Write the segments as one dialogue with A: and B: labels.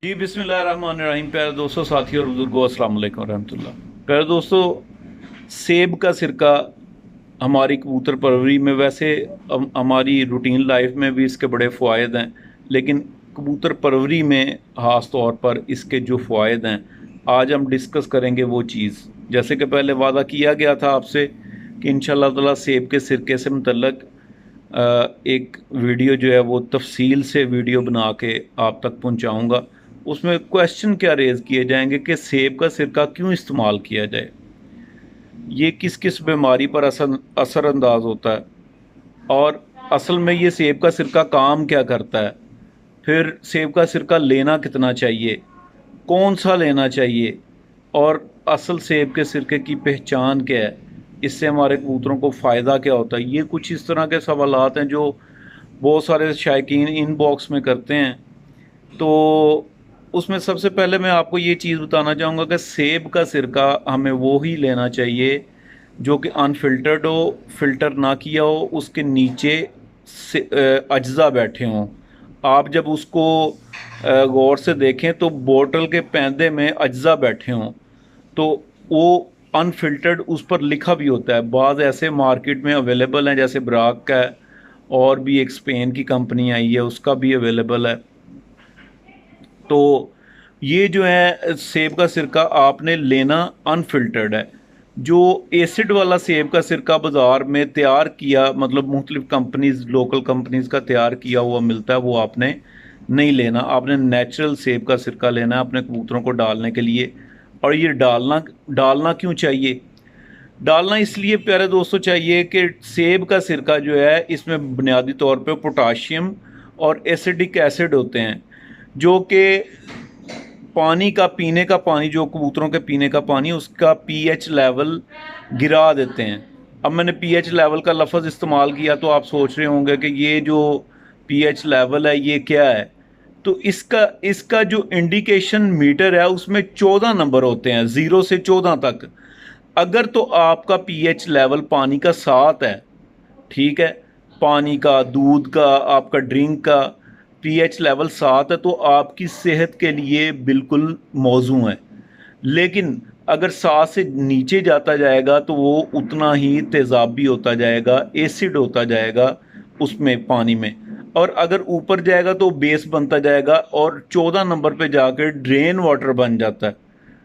A: जी बिस्मिल्लाहिर्रहमानिर्रहीम। प्यारे दोस्तों, साथियों और बुजुर्गों, अस्सलाम वालेकुम रहमतुल्लाह। प्यारे दोस्तों, सेब का सिरका हमारी कबूतर परवरी में, वैसे हमारी रूटीन लाइफ में भी इसके बड़े फ़वाइद हैं, लेकिन कबूतर परवरी में ख़ास तौर पर इसके जो फ़वाइद हैं आज हम डिस्कस करेंगे वो चीज़। जैसे कि पहले वादा किया गया था आपसे कि इंशाअल्लाह ताला सेब के सिरके से मुतल्लक एक वीडियो जो है वो तफसील से वीडियो बना के आप तक पहुंचाऊंगा। उसमें क्वेश्चन क्या रेज़ किए जाएंगे कि सेब का सिरका क्यों इस्तेमाल किया जाए, ये किस किस बीमारी पर असरअंदाज होता है, और असल में ये सेब का सिरका काम क्या करता है, फिर सेब का सिरका लेना कितना चाहिए, कौन सा लेना चाहिए, और असल सेब के सिरके की पहचान क्या है, इससे हमारे कबूतरों को फ़ायदा क्या होता है। ये कुछ इस तरह के सवालात हैं जो बहुत सारे शायकीन इनबॉक्स में करते हैं। तो उसमें सबसे पहले मैं आपको ये चीज़ बताना चाहूँगा कि सेब का सिरका हमें वो ही लेना चाहिए जो कि अनफिल्टर्ड हो, फ़िल्टर ना किया हो, उसके नीचे से अज्जा बैठे हों। आप जब उसको गौर से देखें तो बोतल के पैंदे में अज्जा बैठे हों, तो वो अनफिल्टर्ड उस पर लिखा भी होता है। बाज़ ऐसे मार्केट में अवेलेबल हैं, जैसे ब्राक का है, और भी एक स्पेन की कंपनी आई है उसका भी अवेलेबल है। तो ये जो है सेब का सिरका आपने लेना अनफिल्टर्ड है। जो एसिड वाला सेब का सिरका बाज़ार में तैयार किया, मतलब मुख्तलिफ कंपनीज, लोकल कंपनीज का तैयार किया हुआ मिलता है, वो आपने नहीं लेना। आपने नेचुरल सेब का सिरका लेना है अपने कबूतरों को डालने के लिए। और ये डालना डालना क्यों चाहिए? डालना इसलिए प्यारे दोस्तों चाहिए कि सेब का सिरका जो है इसमें बुनियादी तौर पे पोटाशियम और एसिडिक एसिड होते हैं, जो कि पानी का, पीने का पानी, जो कबूतरों के पीने का पानी, उसका पीएच लेवल गिरा देते हैं। अब मैंने पीएच लेवल का लफ्ज़ इस्तेमाल किया तो आप सोच रहे होंगे कि ये जो पीएच लेवल है ये क्या है। तो इसका इसका जो इंडिकेशन मीटर है उसमें 14 नंबर होते हैं, 0 से 14 तक। अगर तो आपका पीएच लेवल पानी का 7 है, ठीक है, पानी का, दूध का, आपका ड्रिंक का पीएच लेवल 7 है, तो आपकी सेहत के लिए बिल्कुल मौजू है। लेकिन अगर 7 से नीचे जाता जाएगा तो वो उतना ही तेज़ाबी होता जाएगा, एसिड होता जाएगा उसमें, पानी में। और अगर ऊपर जाएगा तो बेस बनता जाएगा और 14 नंबर पे जाकर ड्रेन वाटर बन जाता है।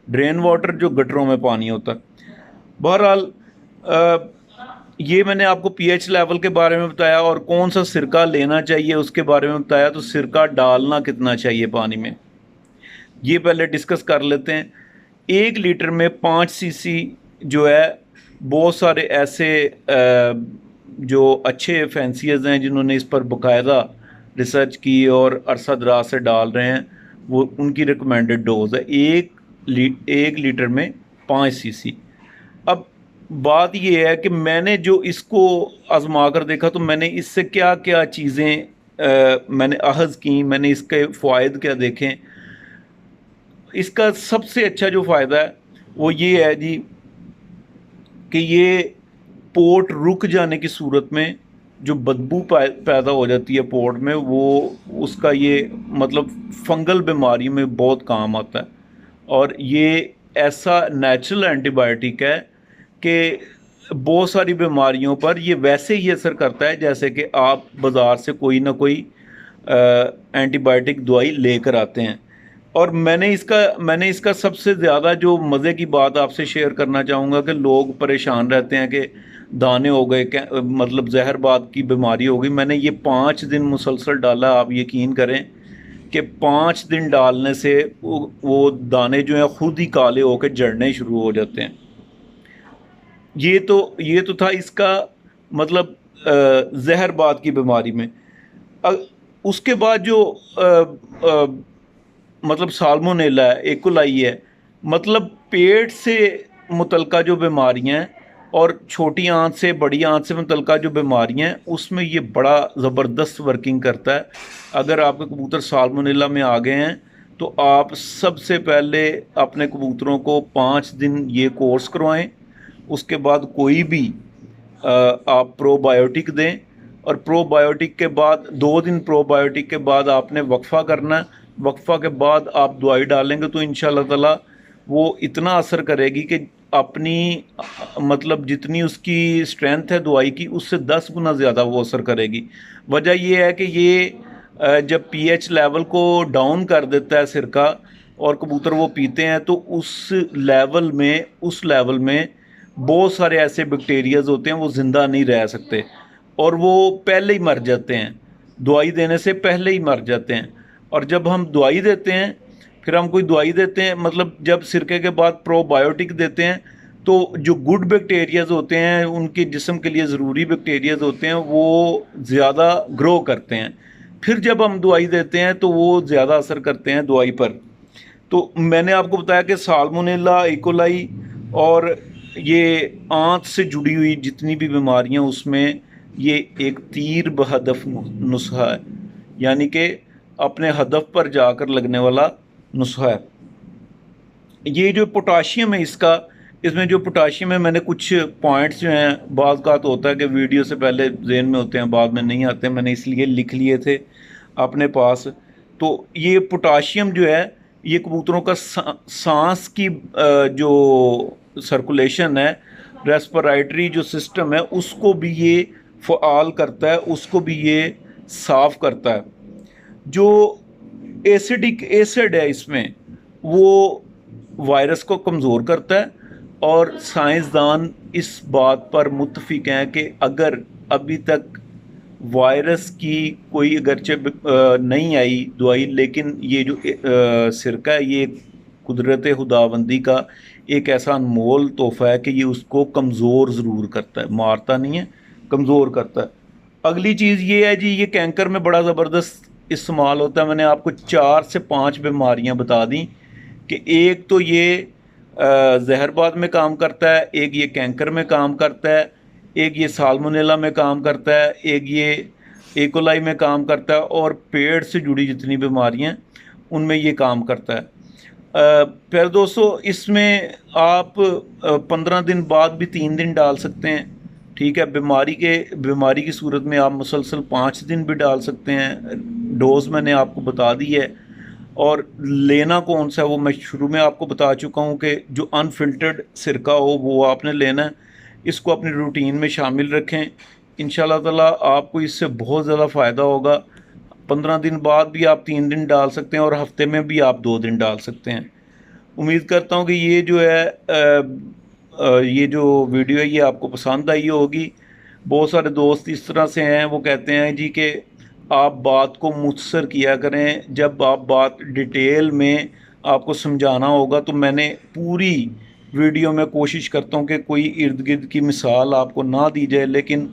A: ड्रेन वाटर जो गटरों में पानी होता है। बहरहाल ये मैंने आपको पीएच लेवल के बारे में बताया, और कौन सा सिरका लेना चाहिए उसके बारे में बताया। तो सिरका डालना कितना चाहिए पानी में, ये पहले डिस्कस कर लेते हैं। 1 लीटर में 5 सीसी जो है, बहुत सारे ऐसे जो अच्छे फैंसीज हैं जिन्होंने इस पर बाकायदा रिसर्च की और अरसा दराज से डाल रहे हैं, वो उनकी रिकमेंडेड डोज है 1 लीटर में 5 सीसी। अब बात ये है कि मैंने जो इसको आजमा कर देखा तो मैंने इससे क्या क्या चीज़ें मैंने अहज़ की, मैंने इसके फ़ायदे क्या देखें। इसका सबसे अच्छा जो फ़ायदा है वो ये है जी कि ये पोट रुक जाने की सूरत में जो बदबू पैदा हो जाती है पोट में, वो उसका ये मतलब फंगल बीमारी में बहुत काम आता है। और ये ऐसा नेचुरल एंटीबायोटिक है कि बहुत सारी बीमारियों पर ये वैसे ही असर करता है जैसे कि आप बाज़ार से कोई ना कोई एंटीबायोटिक दवाई लेकर आते हैं। और मैंने इसका सबसे ज़्यादा जो मज़े की बात आपसे शेयर करना चाहूँगा कि लोग परेशान रहते हैं कि दाने हो गए, मतलब जहरबाद की बीमारी हो गई। मैंने ये 5 दिन मुसलसल डाला, आप यकीन करें कि 5 दिन डालने से वो दाने जो हैं खुद ही काले होकर जड़ने शुरू हो जाते हैं। ये तो था इसका मतलब जहरबाद की बीमारी में। अ, उसके बाद जो मतलब साल्मोनेला है, एकोलाई है, मतलब पेट से मुतलका जो बीमारियां हैं और छोटी आंत से, बड़ी आंत से मुतलका जो बीमारियां हैं, उसमें ये बड़ा ज़बरदस्त वर्किंग करता है। अगर आपके कबूतर साल्मोनेला में आ गए हैं तो आप सबसे पहले अपने कबूतरों को 5 दिन ये कोर्स करवाएं। उसके बाद कोई भी आप प्रोबायोटिक दें, और प्रोबायोटिक के बाद 2 दिन प्रोबायोटिक के बाद आपने वक्फा करना है। वक्फा के बाद आप दवाई डालेंगे तो इंशाल्लाह ताला वो इतना असर करेगी कि अपनी मतलब जितनी उसकी स्ट्रेंथ है दवाई की उससे 10 गुना ज़्यादा वो असर करेगी। वजह ये है कि ये जब पीएच लेवल को डाउन कर देता है सिरका और कबूतर वो पीते हैं तो उस लेवल में बहुत सारे ऐसे बैक्टीरियाज होते हैं वो ज़िंदा नहीं रह सकते और वो पहले ही मर जाते हैं, दवाई देने से पहले ही मर जाते हैं। और जब हम दवाई देते हैं, फिर हम कोई दवाई देते हैं, मतलब जब सिरके के बाद प्रोबायोटिक देते हैं तो जो गुड बैक्टीरियाज होते हैं, उनके जिस्म के लिए ज़रूरी बैक्टीरियाज होते हैं, वो ज़्यादा ग्रो करते हैं। फिर जब हम दवाई देते हैं तो वो ज़्यादा असर करते हैं दवाई पर। तो मैंने आपको बताया कि साल्मोनेला, इकोलाई और ये आंत से जुड़ी हुई जितनी भी बीमारियां, उसमें ये एक तीर बहदफ नुस्खा है, यानी कि अपने हदफ पर जाकर लगने वाला नुस्खा है। ये जो पोटाशियम है इसमें जो पोटाशियम है, मैंने कुछ पॉइंट्स जो हैं, बाज़ का तो होता है कि वीडियो से पहले ज़हन में होते हैं, बाद में नहीं आते, मैंने इसलिए लिख लिए थे अपने पास। तो ये पोटाशियम जो है ये कबूतरों का सांस की जो सर्कुलेशन है, रेस्पिरेटरी जो सिस्टम है, उसको भी ये फ़आल करता है, उसको भी ये साफ़ करता है। जो एसिडिक एसिड है इसमें, वो वायरस को कमज़ोर करता है और साइंसदान इस बात पर मुत्तफिक हैं कि अगर अभी तक वायरस की कोई अगरचे नहीं आई दवाई, लेकिन ये जो सिरका है ये कुदरत खुदाबंदी का एक ऐसा अनमोल तोहफ़ा है कि ये उसको कमज़ोर ज़रूर करता है, मारता नहीं है, कमज़ोर करता है। अगली चीज़ ये है जी, ये कैंकर में बड़ा ज़बरदस्त इस्तेमाल होता है। मैंने आपको 4 से 5 बीमारियां बता दी कि एक तो ये जहरबाद में काम करता है, एक ये कैंकर में काम करता है, एक ये साल्मोनेला में काम करता है, एक ये इकोलाई में काम करता है, और पेट से जुड़ी जितनी बीमारियां उनमें ये काम करता है। फिर दोस्तों इसमें आप 15 दिन बाद भी 3 दिन डाल सकते हैं, ठीक है। बीमारी की सूरत में आप मुसलसल 5 दिन भी डाल सकते हैं। डोज मैंने आपको बता दी है, और लेना कौन सा है वो मैं शुरू में आपको बता चुका हूँ कि जो अनफिल्टर्ड सिरका हो वो आपने लेना है। इसको अपनी रूटीन में शामिल रखें, इंशाल्लाह ताला आपको इससे बहुत ज़्यादा फ़ायदा होगा। 15 दिन बाद भी आप 3 दिन डाल सकते हैं और हफ्ते में भी आप 2 दिन डाल सकते हैं। उम्मीद करता हूँ कि ये जो है ये जो वीडियो है ये आपको पसंद आई होगी। बहुत सारे दोस्त इस तरह से हैं, वो कहते हैं जी कि आप बात को मुख्तसर किया करें, जब आप बात डिटेल में आपको समझाना होगा तो मैंने पूरी वीडियो में कोशिश करता हूँ कि कोई इर्द गिर्द की मिसाल आपको ना दी जाए, लेकिन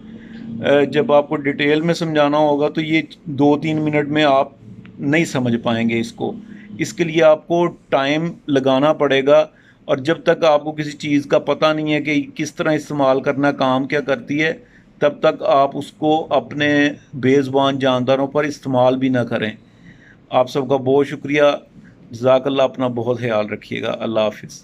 A: जब आपको डिटेल में समझाना होगा तो ये 2-3 मिनट में आप नहीं समझ पाएंगे इसको। इसके लिए आपको टाइम लगाना पड़ेगा, और जब तक आपको किसी चीज़ का पता नहीं है कि किस तरह इस्तेमाल करना, काम क्या करती है, तब तक आप उसको अपने बेज़ुबान जानदारों पर इस्तेमाल भी ना करें। आप सबका बहुत शुक्रिया, जज़ाकल्लाह। अपना बहुत ख्याल रखिएगा। अल्लाह हाफ़िज़।